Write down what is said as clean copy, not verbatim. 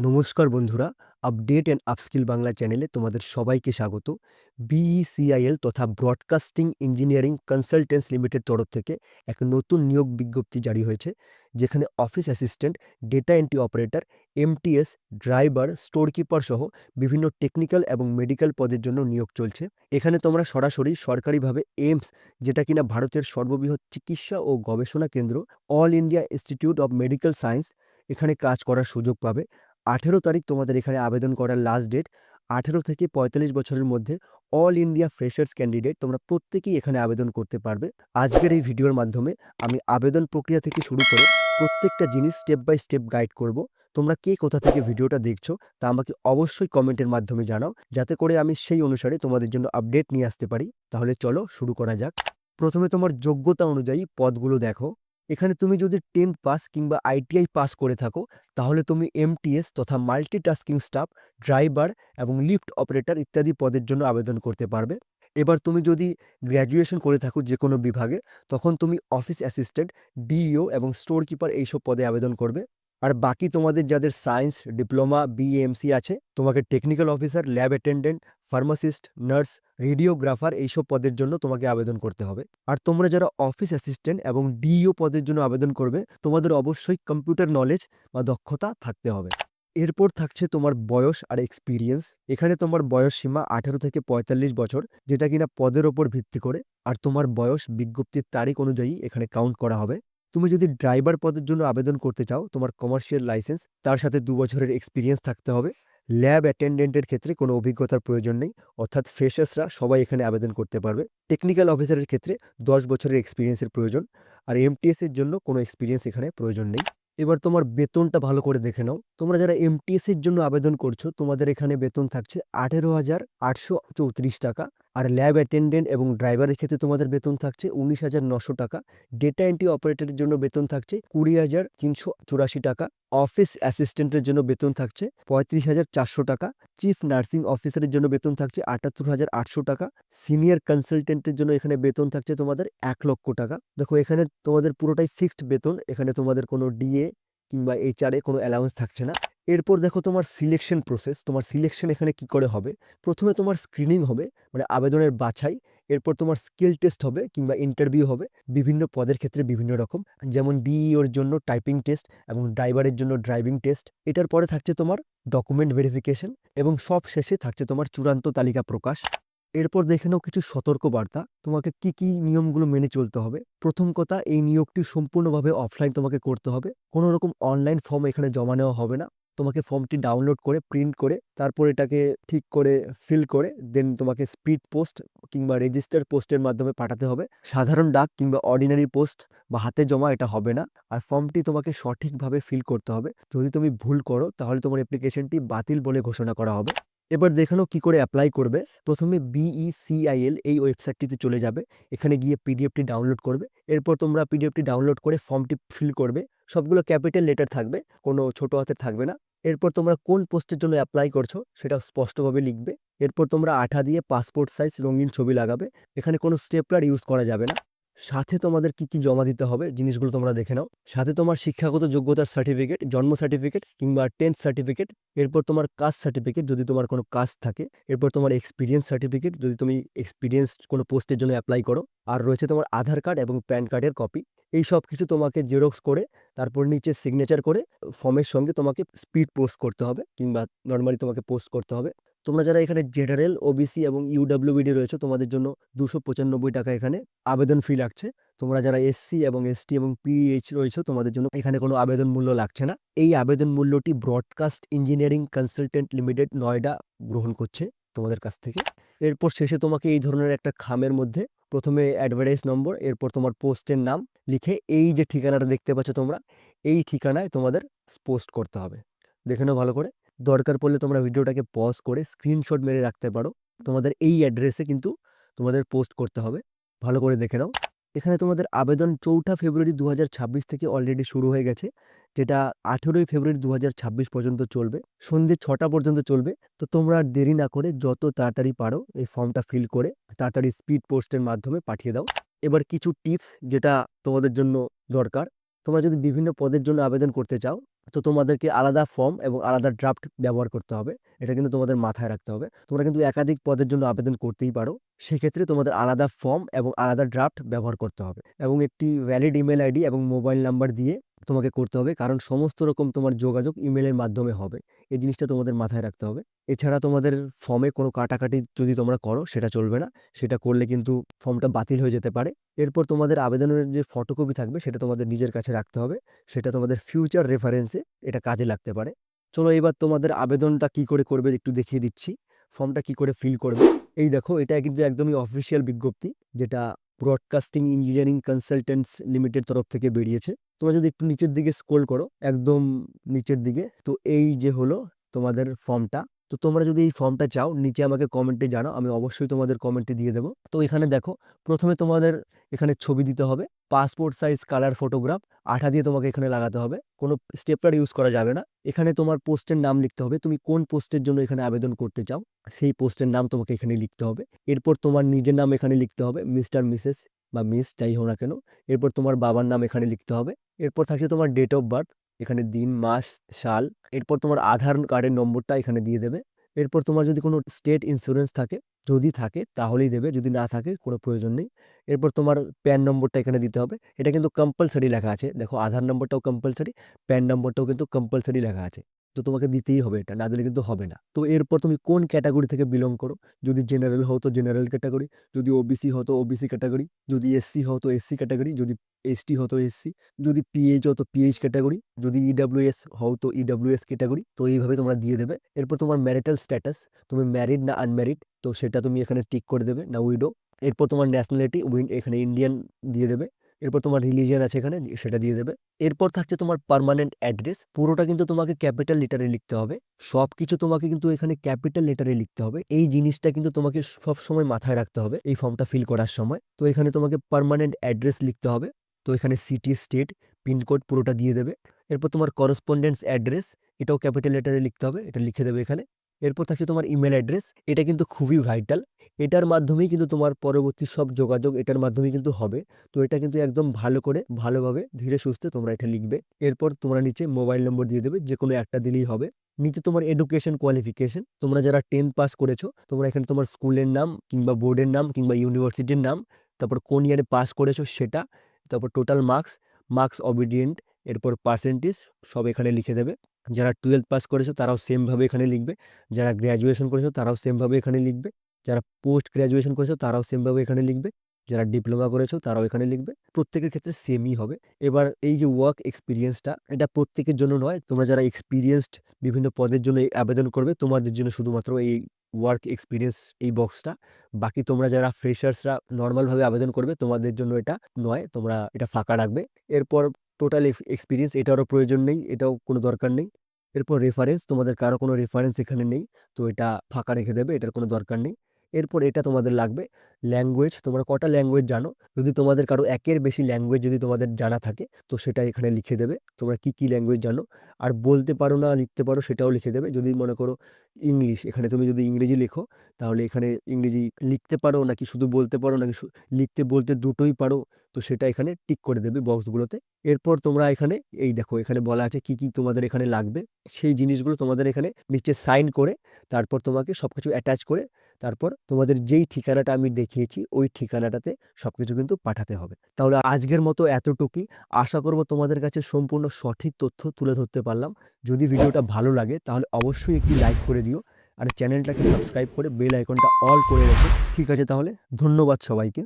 নমস্কার বন্ধুরা, update and upskill Bangla চ্যানেলে তোমাদের সবাইকে স্বাগত। বিইসিআইএল তথা ব্রডকাস্টিং ইঞ্জিনিয়ারিং কনসালটেন্টস লিমিটেড তরফ থেকে এক নতুন নিয়োগ বিজ্ঞপ্তি জারি হয়েছে, যেখানে office assistant, data entry operator, MTS, driver, store keeper সহ বিভিন্ন টেকনিক্যাল এবং মেডিকেল পদের জন্য নিয়োগ চলছে। এখানে তোমরা সরাসরি সরকারিভাবে এইমস, যেটা কিনা ভারতের সর্ববৃহৎ চিকিৎসা ও গবেষণা কেন্দ্র, all India institute of medical science, এখানে কাজ করার সুযোগ পাবে। 18 তারিখ তোমাদের এখানে আবেদন করার লাস্ট ডেট। 18 থেকে 45 বছরের মধ্যে অল ইন্ডিয়া ফ্রেশার্স ক্যান্ডিডেট তোমরা প্রত্যেকেই এখানে আবেদন করতে পারবে। আজকের এই ভিডিওর মাধ্যমে আমি আবেদন প্রক্রিয়া থেকে শুরু করে প্রত্যেকটা জিনিস স্টেপ বাই স্টেপ গাইড করব। তোমরা কে কোথা থেকে ভিডিওটা দেখছো তা আমাকে অবশ্যই কমেন্টের মাধ্যমে জানাও, যাতে করে আমি সেই অনুসারে তোমাদের জন্য আপডেট নিয়ে আসতে পারি। তাহলে চলো শুরু করা যাক। প্রথমে তোমার যোগ্যতা অনুযায়ী পদগুলো দেখো। এখানে তুমি যদি 10th পাস কিংবা আইটিআই পাস করে থাকো, তাহলে তুমি এমটিএস তথা মাল্টিটাস্কিং স্টাফ, ড্রাইভার এবং লিফট অপারেটর ইত্যাদি পদের জন্য আবেদন করতে পারবে। এবার তুমি যদি গ্র্যাজুয়েশন করে থাকো যে কোনো বিভাগে, তখন তুমি অফিস অ্যাসিস্ট্যান্ট, ডিইও এবং স্টোর কিপার এইসব পদে আবেদন করবে। আর বাকি তোমাদের যাদের সায়েন্স, ডিপ্লোমা, বিএমসি আছে, তোমাকে technical officer, lab attendant, pharmacist, nurse, radiographer এইসব পদের জন্য তোমাকে আবেদন করতে হবে। আর তোমরা যারা অফিস অ্যাসিস্ট্যান্ট এবং ডিইও পদের জন্য আবেদন করবে, তোমাদের অবশ্যই কম্পিউটার নলেজ বা দক্ষতা থাকতে হবে। এরপর থাকছে তোমার বয়স আর এক্সপিরিয়েন্স। এখানে তোমার বয়স সীমা 18 থেকে 45 বছর, যেটা কিনা পদের ওপর ভিত্তি করে। আর তোমার বয়স বিজ্ঞপ্তির তারিখ অনুযায়ী এখানে কাউন্ট করা হবে। তুমি যদি ড্রাইভার পদের জন্য আবেদন করতে চাও, তোমার কমার্শিয়াল লাইসেন্স, তার সাথে 2 বছরের এক্সপিরিয়েন্স থাকতে হবে। ল্যাব অ্যাটেন্ডেন্টের ক্ষেত্রে কোনো অভিজ্ঞতার প্রয়োজন নেই, অর্থাৎ ফ্রেশার্সরা সবাই এখানে আবেদন করতে পারবে। টেকনিক্যাল অফিসারের ক্ষেত্রে 10 বছরের এক্সপিরিয়েন্সের প্রয়োজন। আর এমটিএস এর জন্য কোনো এক্সপিরিয়েন্স এখানে প্রয়োজন নেই। এবার তোমার বেতনটা ভালো করে দেখে নাও। তোমরা যারা এমটিএস এর জন্য আবেদন করছো, তোমাদের এখানে বেতন থাকছে 18,834 টাকা। আর ল্যাব অ্যাটেন্ডেন্ট এবং ড্রাইভারের ক্ষেত্রে তোমাদের বেতন থাকছে 19,900 টাকা। ডেটা এন্ট্রি অপারেটরের জন্য বেতন থাকছে 20,384 টাকা। অফিস অ্যাসিস্ট্যান্টের জন্য বেতন থাকছে 35,400 টাকা। চিফ নার্সিং অফিসারের জন্য বেতন থাকছে 78,800 টাকা। সিনিয়র কনসালটেন্টের জন্য এখানে বেতন থাকছে তোমাদের 1,00,000 টাকা। দেখো, এখানে তোমাদের পুরোটাই ফিক্সড বেতন, এখানে তোমাদের কোনো ডিএ কিংবা এইচআরএ কোনো অ্যালাউন্স থাকছে না। এরপর দেখো তোমার সিলেকশন প্রসেস। তোমার সিলেকশন এখানে কি করে হবে? প্রথমে তোমার স্ক্রিনিং হবে, মানে আবেদনের বাছাই। এরপর তোমার স্কিল টেস্ট হবে কিংবা ইন্টারভিউ হবে, বিভিন্ন পদের ক্ষেত্রে বিভিন্ন রকম। যেমন ডিইওর জন্য টাইপিং টেস্ট এবং ড্রাইভারের জন্য ড্রাইভিং টেস্ট। এটার পরে থাকছে তোমার ডকুমেন্ট ভেরিফিকেশন এবং সব শেষে থাকছে তোমার চূড়ান্ত তালিকা প্রকাশ। এরপর দেখে নাও কিছু সতর্কবার্তা, তোমাকে কি কি নিয়মগুলো মেনে চলতে হবে। প্রথম কথা, এই নিয়োগটি সম্পূর্ণভাবে অফলাইন তোমাকে করতে হবে। কোনো রকম অনলাইন ফর্ম এখানে জমা নেওয়া হবে না। তোমাকে ফর্মটি ডাউনলোড করে, প্রিন্ট করে, তারপর এটাকে ঠিক করে ফিল করে দেন তোমাকে স্পিড পোস্ট কিংবা রেজিস্টার পোস্টের মাধ্যমে পাঠাতে হবে। সাধারণ ডাক কিংবা অর্ডিনারি পোস্ট বা হাতে জমা এটা হবে না। আর ফর্মটি তোমাকে সঠিকভাবে ফিল করতে হবে। যদি তুমি ভুল করো, তাহলে তোমার অ্যাপ্লিকেশনটি বাতিল বলে ঘোষণা করা হবে। এবার দেখে নাও কি করে অ্যাপ্লাই করবে। প্রথমে বিইসিআইএল এই ওয়েবসাইটটিতে চলে যাবে। এখানে গিয়ে পিডিএফটি ডাউনলোড করবে। এরপর তোমরা পিডিএফটি ডাউনলোড করে ফর্মটি ফিল করবে। সবগুলো ক্যাপিটাল লেটার থাকবে, কোনো ছোট হাতের থাকবে না। এরপর তোমরা কোন পোস্টের জন্য অ্যাপ্লাই করছো সেটা স্পষ্টভাবে লিখবে। এরপর তোমরা আঠা দিয়ে পাসপোর্ট সাইজ রঙিন ছবি লাগাবে। এখানে কোনো স্টেপলার ইউজ করা যাবে না। সাথে তোমাদের কি কি জমা দিতে হবে জিনিসগুলো তোমরা দেখে নাও। সাথে তোমার শিক্ষাগত যোগ্যতার সার্টিফিকেট, জন্ম সার্টিফিকেট কিংবা 10th সার্টিফিকেট। এরপর তোমার কাস্ট সার্টিফিকেট যদি তোমার কোনো কাস্ট থাকে। এরপর তোমার এক্সপিরিয়েন্স সার্টিফিকেট যদি তুমি এক্সপিরিয়েন্স কোনো পোস্টের জন্য অ্যাপ্লাই করো। আর রয়েছে তোমার আধার কার্ড এবং প্যান কার্ডের কপি। এই সব কিছু তোমাকে জেরক্স করে তারপর নিচে সিগনেচার করে ফর্মের সঙ্গে তোমাকে স্পিড পোস্ট করতে হবে কিংবা নর্মালি তোমাকে পোস্ট করতে হবে। তোমরা যারা এখানে জেনারেল, ওবিসি এবং ইউডব্লিউবিডি রয়েছে, তোমাদের জন্য 295 টাকা এখানে আবেদন ফি লাগছে। তোমরা যারা এসসি এবং এসটি এবং পিএইচ রয়েছে, তোমাদের জন্য এখানে কোনো আবেদন মূল্য লাগছে না। এই আবেদন মূল্যটি broadcast engineering consultant limited Noida গ্রহণ করছে তোমাদের কাছ থেকে। এরপর শেষে তোমাকে এই ধরনের একটা খামের মধ্যে প্রথমে অ্যাডভার্টাইজ নম্বর, এরপর তোমার পোস্টের নাম লিখে এই যে ঠিকানাটা দেখতে পাচ্ছ তোমরা, এই ঠিকানায় তোমাদের পোস্ট করতে হবে। দেখে নাও ভালো করে। দরকার পড়লে তোমরা ভিডিওটাকে পজ করে স্ক্রিনশট মেরে রাখতে পারো। তোমাদের এই অ্যাড্রেসে কিন্তু তোমাদের পোস্ট করতে হবে। ভালো করে দেখে নাও। এখানে তোমাদের আবেদন 4 ফেব্রুয়ারি 2026 থেকে অলরেডি শুরু হয়ে গেছে, যেটা 18 ফেব্রুয়ারি 2026 পর্যন্ত চলবে। সন্ধ্যে 6টা পর্যন্ত চলবে। তো তোমরা আর দেরি না করে যত তাড়াতাড়ি পারো এই ফর্মটা ফিল করে তাড়াতাড়ি স্পিড পোস্টের মাধ্যমে পাঠিয়ে দাও। এবার কিছু টিপস যেটা তোমাদের জন্য দরকার। তোমরা যদি বিভিন্ন পদের জন্য আবেদন করতে চাও, তো তোমাদেরকে আলাদা ফর্ম এবং আলাদা ড্রাফট ব্যবহার করতে হবে। এটা কিন্তু তোমাদের মাথায় রাখতে হবে। তোমরা কিন্তু একাধিক পদের জন্য আবেদন করতেই পারো। সেক্ষেত্রে তোমাদের আলাদা ফর্ম এবং আলাদা ড্রাফট ব্যবহার করতে হবে এবং একটি ভ্যালিড ইমেল আইডি এবং মোবাইল নাম্বার দিয়ে তোমাকে করতে হবে, কারণ সমস্ত রকম তোমার যোগাযোগ ইমেলের মাধ্যমে হবে। এই জিনিসটা তোমাদের মাথায় রাখতে হবে। এছাড়া তোমাদের ফর্মে কোনো কাটাকাটি যদি তোমরা করো সেটা চলবে না। সেটা করলে কিন্তু ফর্মটা বাতিল হয়ে যেতে পারে। এরপর তোমাদের আবেদনের যে ফটোকপি থাকবে সেটা তোমাদের নিজের কাছে রাখতে হবে। সেটা তোমাদের ফিউচার রেফারেন্সে এটা কাজে লাগতে পারে। চলো এবার তোমাদের আবেদনটা কি করে করবে একটু দেখিয়ে দিচ্ছি। ফর্মটা কি করে ফিল করবে। এই দেখো, এটা কিন্তু একদমই অফিসিয়াল বিজ্ঞপ্তি, যেটা ব্রডকাস্টিং ইঞ্জিনিয়ারিং কনসালটেন্টস লিমিটেড তরফ থেকে বেরিয়েছে। তোমরা যদি একটু নিচের দিকে স্ক্রল করো, একদম নিচের দিকে, তো এই যে হলো তোমাদের ফর্মটা। তো তোমরা যদি এই ফর্মটা চাও নিচে আমাকে কমেন্টে জানাও, আমি অবশ্যই তোমাদের কমেন্টে দিয়ে দেবো। তো এখানে দেখো, প্রথমে তোমাদের এখানে ছবি দিতে হবে, পাসপোর্ট সাইজ কালার ফটোগ্রাফ, আঠা দিয়ে তোমাকে এখানে লাগাতে হবে। কোনো স্টেপলার ইউজ করা যাবে না। এখানে তোমার পোস্টের নাম লিখতে হবে, তুমি কোন পোস্টের জন্য এখানে আবেদন করতে চাও সেই পোস্টের নাম তোমাকে এখানে লিখতে হবে। এরপর তোমার নিজের নাম এখানে লিখতে হবে, মিস্টার মিসেস বা মিস যাই হোক না কেন। এরপর তোমার বাবার নাম এখানে লিখতে হবে। এরপর থাকছে তোমার ডেট অফ বার্থ, এখানে দিন মাস সাল। এরপর তোমার আধার কার্ডের নম্বরটা এখানে দিয়ে দেবে। এরপর তোমার যদি কোনো স্টেট ইন্স্যুরেন্স থাকে, যদি থাকে তাহলেই দেবে, যদি না থাকে কোনো প্রয়োজন নেই। এরপর তোমার প্যান নম্বরটা এখানে দিতে হবে। এটা কিন্তু কম্পালসারি লেখা আছে, দেখো আধার নম্বরটাও কম্পালসারি, প্যান নম্বরটাও কিন্তু কম্পালসারি লেখা আছে। তো তোমাকে দিতেই হবে, এটা না দিলে কিন্তু হবে না। তো এরপর তুমি কোন ক্যাটাগরি থেকে বিলং করো, যদি জেনারেল হও তো জেনারেল ক্যাটাগরি, যদি ওবিসি হও তো ওবিসি ক্যাটাগরি, যদি এসসি হও তো এসসি ক্যাটাগরি, যদি এসটি হও তো এসসি, যদি পিএইচ হও তো পিএইচ ক্যাটাগরি, যদি ইডাব্লিউএস হও তো ইডাব্লিউএস ক্যাটাগরি। তো এইভাবে তোমরা দিয়ে দেবে। এরপর তোমার ম্যারিটাল স্ট্যাটাস, তুমি ম্যারিড না আনম্যারিড, তো সেটা তুমি এখানে টিক করে দেবে, না উইডো। এরপর তোমার ন্যাশনালিটি এখানে ইন্ডিয়ান দিয়ে দেবে। এরপর তোমার রিলিজিয়ান আছে এখানে, সেটা দিয়ে দেবে। এরপর থাকছে তোমার পার্মানেন্ট অ্যাড্রেস, পুরোটা কিন্তু তোমাকে ক্যাপিটাল লেটারে লিখতে হবে। সব কিছু তোমাকে কিন্তু এখানে ক্যাপিটাল লেটারে লিখতে হবে। এই জিনিসটা কিন্তু তোমাকে সব সময় মাথায় রাখতে হবে এই ফর্মটা ফিল করার সময়। তো এখানে তোমাকে পার্মানেন্ট অ্যাড্রেস লিখতে হবে। তো এখানে সিটি, স্টেট, পিনকোড পুরোটা দিয়ে দেবে। এরপর তোমার করসপন্ডেন্স অ্যাড্রেস, এটাও ক্যাপিটাল লেটারে লিখতে হবে, এটা লিখে দেবে এখানে। এরপর থাকছে তোমার ইমেল অ্যাড্রেস, এটা কিন্তু খুবই ভাইটাল। এটার মাধ্যমেই কিন্তু তোমার পরবর্তী সব যোগাযোগ এটার মাধ্যমেই কিন্তু হবে। তো এটা কিন্তু একদম ভালো করে ভালোভাবে ধীরে সুস্থে তোমরা এটা লিখবে। এরপর তোমরা নিচে মোবাইল নম্বর দিয়ে দেবে, যে কোনো একটা দিলেই হবে। নিচে তোমার এডুকেশন কোয়ালিফিকেশন, তোমরা যারা 10th পাস করেছো তোমরা এখানে তোমার স্কুলের নাম কিংবা বোর্ডের নাম কিংবা ইউনিভার্সিটির নাম, তারপর কোন ইয়ারে পাস করেছো সেটা, তারপর টোটাল মার্কস, মার্কস অবিডিয়েন্ট, এরপর পার্সেন্টেজ সব এখানে লিখে দেবে। যারা 12th পাস করেছো তারাও সেমভাবে এখানে লিখবে। যারা গ্র্যাজুয়েশন করেছো তারাও সেমভাবে এখানে লিখবে। যারা পোস্ট গ্র্যাজুয়েশন করেছো তারাও সেমভাবে এখানে লিখবে। যারা ডিপ্লোমা করেছো তারাও এখানে লিখবে। প্রত্যেকের ক্ষেত্রে সেমই হবে। এবার এই যে ওয়ার্ক এক্সপিরিয়েন্সটা, এটা প্রত্যেকের জন্য নয়। তোমরা যারা এক্সপিরিয়েন্সড বিভিন্ন পদের জন্য আবেদন করবে তোমাদের জন্য শুধুমাত্র এই ওয়ার্ক এক্সপিরিয়েন্স এই বক্সটা। বাকি তোমরা যারা ফ্রেশার্সরা নর্মালভাবে আবেদন করবে তোমাদের জন্য এটা নয়, তোমরা এটা ফাঁকা রাখবে। এরপর টোটাল এক্সপিরিয়েন্স, এটারও প্রয়োজন নেই, এটাও কোনো দরকার নেই। এরপর রেফারেন্স, তোমাদের কারো কোনো রেফারেন্স এখানে নেই, তো এটা ফাঁকা রেখে দেবে, এটার কোনো দরকার নেই। এরপর এটা তোমাদের লাগবে ল্যাঙ্গুয়েজ, তোমরা কটা ল্যাঙ্গুয়েজ জানো। যদি তোমাদের কারো একের বেশি ল্যাঙ্গুয়েজ যদি তোমাদের জানা থাকে তো সেটা এখানে লিখে দেবে, তোমরা কি কি ল্যাঙ্গুয়েজ জানো। আর বলতে পারো না লিখতে পারো সেটাও লিখে দেবে। যদি মনে করো ইংলিশ, এখানে তুমি যদি ইংরেজি লেখো তাহলে এখানে ইংরেজি লিখতে পারো নাকি শুধু বলতে পারো নাকি লিখতে বলতে দুটোই পারো, তো সেটা এখানে টিক করে দেবে বক্সগুলোতে। এরপর তোমরা এখানে এই দেখো, এখানে বলা আছে কি কি তোমাদের এখানে লাগবে, সেই জিনিসগুলো তোমাদের এখানে নিচে সাইন করে তারপর তোমাকে সবকিছু অ্যাটাচ করে তারপর তোমাদের যেই ঠিকানাটা আমি দেখিয়েছি ওই ঠিকানাটাতে সবকিছু কিন্তু পাঠাতে হবে। তাহলে আজকের মতো এতটুকুই। আশা করব তোমাদের কাছে সম্পূর্ণ সঠিক তথ্য তুলে ধরতে পারলাম। যদি ভিডিওটা ভালো লাগে তাহলে অবশ্যই একটি লাইক করে দিও আর চ্যানেলটাকে সাবস্ক্রাইব করে বেল আইকনটা অল করে রেখো। ঠিক আছে, তাহলে ধন্যবাদ সবাইকে।